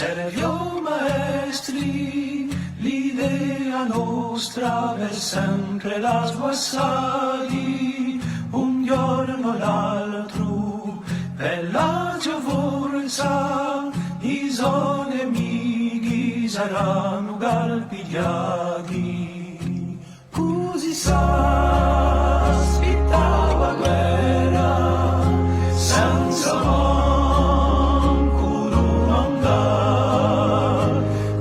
Sergio maestri, l'idea nostra per sempre la sguassati, un giorno l'altro, per la forza, i suoi nemici saranno galpigliati. Così sa, aspettava guerra, senza manco domandare,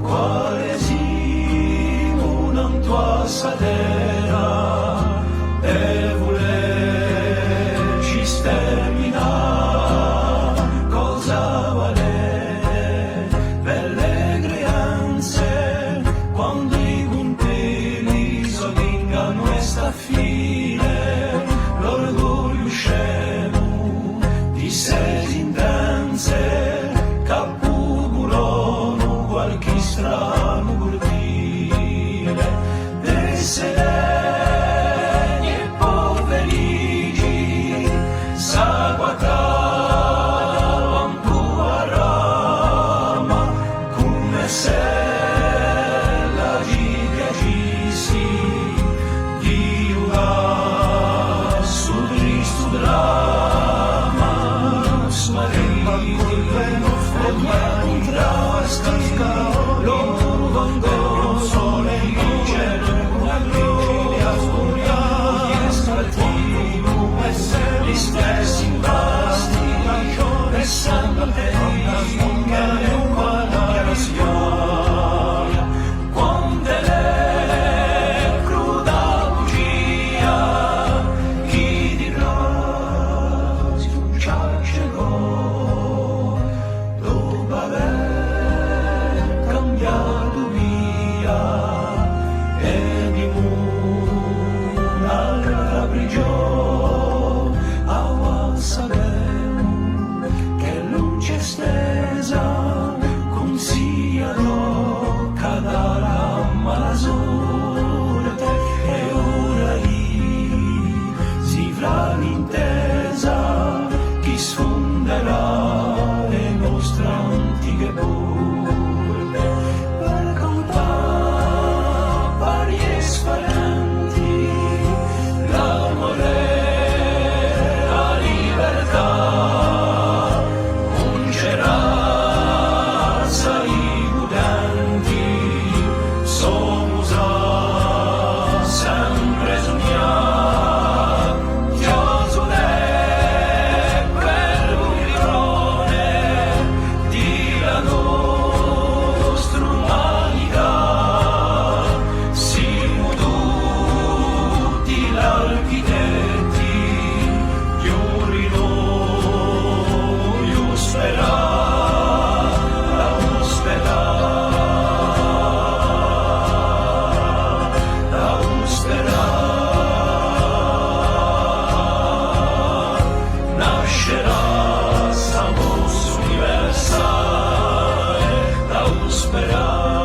quale si non tua terra, e volerci sterminare, cosa vale per le creanze, quando i puntini sottengano questa fine, l'orgoglio scemo di sé intense, capugulano qualche strano cortile, dei sereni e poverici, s'agguatavano tua rama, come se la gigagissi, Dio ha su Cristo dramma, smarriti, e mani trasti, loro vengono sole in cielo, una griglia a sfuriare, gli stessi impasti, e sempre te, che è uguale sia, quando è cruda bugia, chi dirà si non giacerò, dopo aver cambiato via, e di un'altra prigione, a sapere che luce stesa consigliano cadara mala sorte, e ora si fra l'intesa chi sfonderà le nostre antiche porte per contare pari e sparenti l'amore, la libertà, ungerà i budenti, somos sempre sognare, chioso è quel buirone di la nostra umanità, siamo tutti l'architetti, io sperare, la sperare, nascerà sta voce universale, la sperare.